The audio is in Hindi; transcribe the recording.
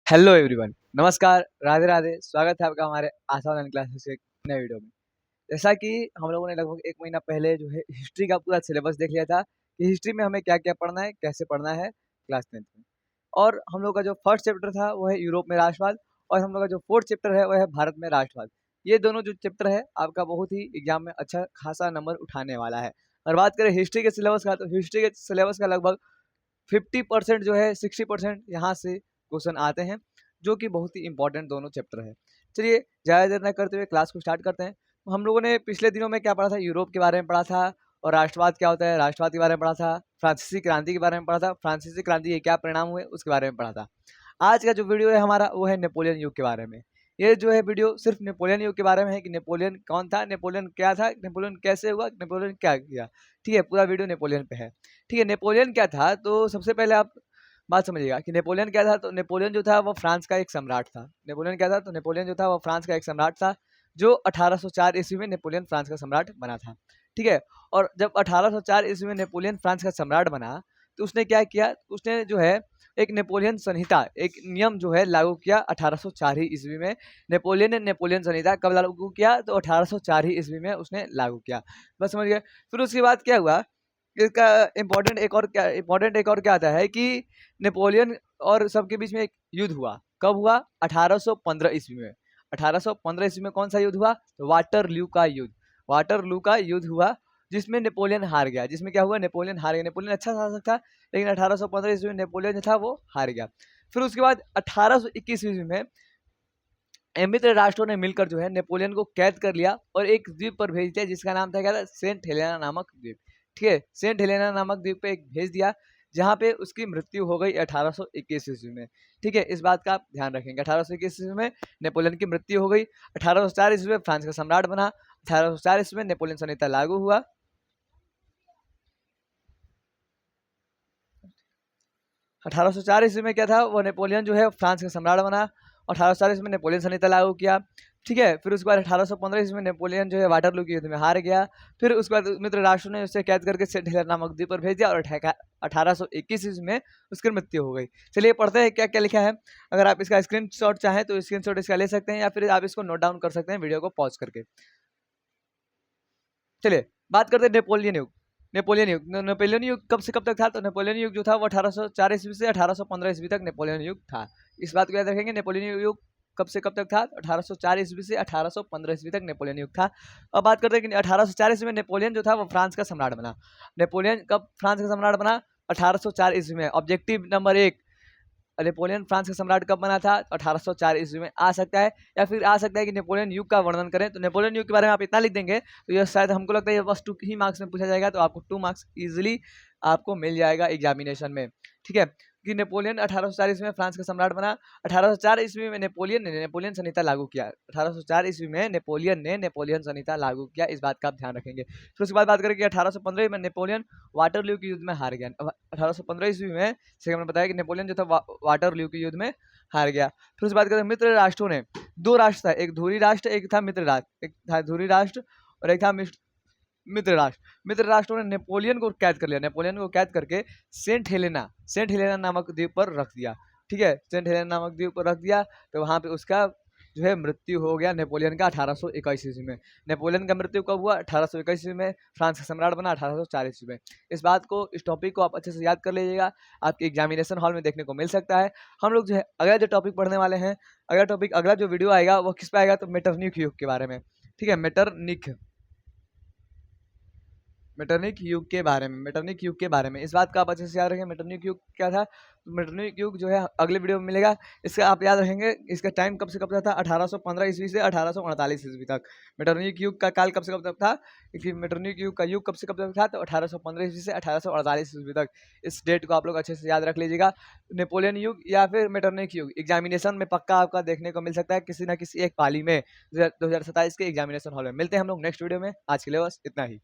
हेलो एवरीवन, नमस्कार, राधे राधे। स्वागत है आपका हमारे आशा ऑनलाइन क्लासेस के एक नए वीडियो में। जैसा कि हम लोगों ने लगभग 1 महीना पहले जो है हिस्ट्री का पूरा सिलेबस देख लिया था कि हिस्ट्री में हमें क्या-क्या पढ़ना है, कैसे पढ़ना है क्लास 10th में। और हम लोग का जो फर्स्ट चैप्टर था वो है यूरोप में राष्ट्रवाद और हम लोग का जो फोर्थ चैप्टर है वो है भारत में राष्ट्रवाद। ये दोनों जो चैप्टर है आपका बहुत ही एग्जाम में अच्छा खासा नंबर उठाने वाला है। और बात करें हिस्ट्री के सिलेबस का, तो हिस्ट्री के सिलेबस का लगभग 50% जो है 60% यहाँ से क्वेश्चन आते हैं, जो कि बहुत ही इंपॉर्टेंट दोनों चैप्टर है। चलिए ज़्यादा देर न करते हुए क्लास को स्टार्ट करते हैं। हम लोगों ने पिछले दिनों में क्या पढ़ा था, यूरोप के बारे में पढ़ा था और राष्ट्रवाद क्या होता है, राष्ट्रवाद के बारे में पढ़ा था, फ्रांसीसी क्रांति के बारे में पढ़ा था, फ्रांसीसी क्रांति के क्या परिणाम हुए उसके बारे में पढ़ा था। आज का जो वीडियो है हमारा वो है नेपोलियन युग के बारे में। ये जो है वीडियो सिर्फ नेपोलियन युग के बारे में है कि नेपोलियन कौन था, नेपोलियन क्या था, नेपोलियन कैसे हुआ, नेपोलियन क्या किया। ठीक है, पूरा वीडियो नेपोलियन पे है। ठीक है, नेपोलियन क्या था तो सबसे पहले आप बात समझिएगा कि नेपोलियन क्या था। तो नेपोलियन जो था वो फ्रांस का एक सम्राट था। नेपोलियन क्या था, तो नेपोलियन जो था वो फ्रांस का एक सम्राट था, जो 1804 ईस्वी में नेपोलियन फ्रांस का सम्राट बना था। ठीक है, और जब 1804 ईस्वी में नेपोलियन फ्रांस का सम्राट बना तो उसने क्या किया, उसने जो है एक नेपोलियन संहिता, एक नियम जो है लागू किया 1804 ही ईस्वी में। नेपोलियन ने नेपोलियन संहिता कब लागू किया, तो 1804 ही ईस्वी में उसने लागू किया। बस समझ गए। फिर उसके बाद क्या हुआ, इसका इम्पोर्टेंट एक और क्या आता है कि नेपोलियन और सबके बीच में एक युद्ध हुआ। कब हुआ, 1815 ईस्वी में। 1815 ईस्वी में कौन सा युद्ध हुआ, तो वाटरलू का युद्ध। वाटरलू का युद्ध हुआ जिसमें नेपोलियन हार गया। जिसमें क्या हुआ, नेपोलियन हार गया। नेपोलियन अच्छा शासक था लेकिन 1815 ईस्वी में नेपोलियन जो था वो हार गया। फिर उसके बाद 1821 ईस्वी में मित्र राष्ट्रों ने मिलकर जो है नेपोलियन को कैद कर लिया और एक द्वीप पर भेज दिया जिसका नाम था क्या था, सेंट हेलेना नामक द्वीप। ठीक है, सेंट हेलेना नामक द्वीप पे एक भेज दिया जहाँ पे उसकी मृत्यु हो गई 1821 ईस्वी में। ठीक है, इस बात का आप ध्यान रखेंगे। 1821 ईस्वी में नेपोलियन की मृत्यु हो गई। 1804 ईस्वी में फ्रांस का सम्राट बना। 1804 ईस्वी में नेपोलियन संहिता लागू हुआ। 1804 ईस्वी में क्या था, वो नेपोलियन जो है फ्रांस का सम्राट बना। 1804 ईस्वी में नेपोलियन संहिता लागू किया। ठीक है, फिर उसके बाद 1815 ईस्वी में नेपोलियन जो है वाटरलू के युद्ध में हार गया। फिर उसके बाद मित्र राष्ट्रों ने उसे कैद करके सेंट हेलेना नामक द्वीप पर भेज दिया और 1821 ईस्वी में उसकी मृत्यु हो गई। चलिए पढ़ते हैं क्या क्या लिखा है। अगर आप इसका स्क्रीनशॉट चाहें तो स्क्रीनशॉट इसका ले सकते हैं या फिर आप इसको नोट डाउन कर सकते हैं वीडियो को पॉज करके। चलिए बात करते हैं नेपोलियन युग। नेपोलियन युग कब से कब तक था, तो नेपोलियन युग जो था वो 1804 ईस्वी से 1815 ईस्वी तक नेपोलियन युग था। इस बात को याद रखेंगे। नेपोलियन युग कब से कब तक था, 1804 ईस्वी से 1815 ईस्वी तक नेपोलियन युग था। अब बात करते हैं कि 1804 ईस्वी में नेपोलियन जो था वो फ्रांस का सम्राट बना। नेपोलियन कब फ्रांस का सम्राट बना, 1804 ईस्वी में। ऑब्जेक्टिव नंबर 1, नेपोलियन फ्रांस का सम्राट कब बना था, 1804 ईस्वी में आ सकता है, या फिर आ सकता है कि नेपोलियन युग का वर्णन करें। तो नेपोलियन युग के बारे में आप इतना लिख देंगे तो यह शायद हमको लगता है ये बस 2 ही मार्क्स में पूछा जाएगा, तो आपको 2 मार्क्स इजीली आपको मिल जाएगा एग्जामिनेशन में। ठीक है, कि नेपोलियन 1804 ईस्वी में फ्रांस का सम्राट बना। 1804 ईस्वी में नेपोलियन ने नेपोलियन संहिता लागू किया। 1804 ईस्वी में नेपोलियन ने नेपोलियन संहिता लागू किया, इस बात का आप ध्यान रखेंगे। फिर उसके बाद बात करें कि 1815 में नेपोलियन वाटरलू के युद्ध में हार गया। 1815 ईस्वी में जैसे हमने बताया कि नेपोलियन जो था वाटरलू के युद्ध में हार गया। फिर उसके बाद करें मित्र राष्ट्रों ने, 2 राष्ट्र था, एक धुरी राष्ट्र, एक था मित्र राष्ट्र। एक था धुरी राष्ट्र और एक था मित्र राष्ट्र। मित्र राष्ट्रों ने नेपोलियन को कैद कर लिया। नेपोलियन को कैद करके सेंट हेलेना नामक द्वीप पर रख दिया। ठीक है, सेंट हेलेना नामक द्वीप पर रख दिया तो वहां पे उसका जो है मृत्यु हो गया नेपोलियन का 1821 ईस्वी में। नेपोलियन का मृत्यु कब हुआ, 1821 ईस्वी में। फ्रांस का सम्राट बना 1804 ईस्वी में। इस बात को, इस टॉपिक को आप अच्छे से याद कर लीजिएगा, आपके एग्जामिनेशन हॉल में देखने को मिल सकता है। हम लोग जो है अगला जो टॉपिक पढ़ने वाले हैं, अगला जो वीडियो आएगा वो किस पे आएगा, तो मेटरनिक युग के बारे में। ठीक है, मेटरनिक युग के बारे में। मेटरनिक युग के बारे में इस बात का आप अच्छे से याद रखें, मेटरनिक युग क्या था। तो मेटरनिक युग जो है अगले वीडियो में मिलेगा। इसका आप याद रखेंगे, इसका टाइम कब से कब तक था, 1815 ईस्वी से 1848 ईस्वी तक। मेटरनिक युग का काल कब से कब तक था, क्योंकि मेटरनिक युग का युग कब से कब तक था, तो 1815 ईस्वी से 1848 ईस्वी तक। इस डेट को आप लोग अच्छे से याद रख लीजिएगा। नेपोलियन युग या फिर मेटरनिक युग एग्जामिनेशन में पक्का आपका देखने को मिल सकता है किसी ना किसी एक पाली में 2027 के एग्जामिनेशन हॉल में। मिलते हैं हम लोग नेक्स्ट वीडियो में। आज के लिए बस इतना ही।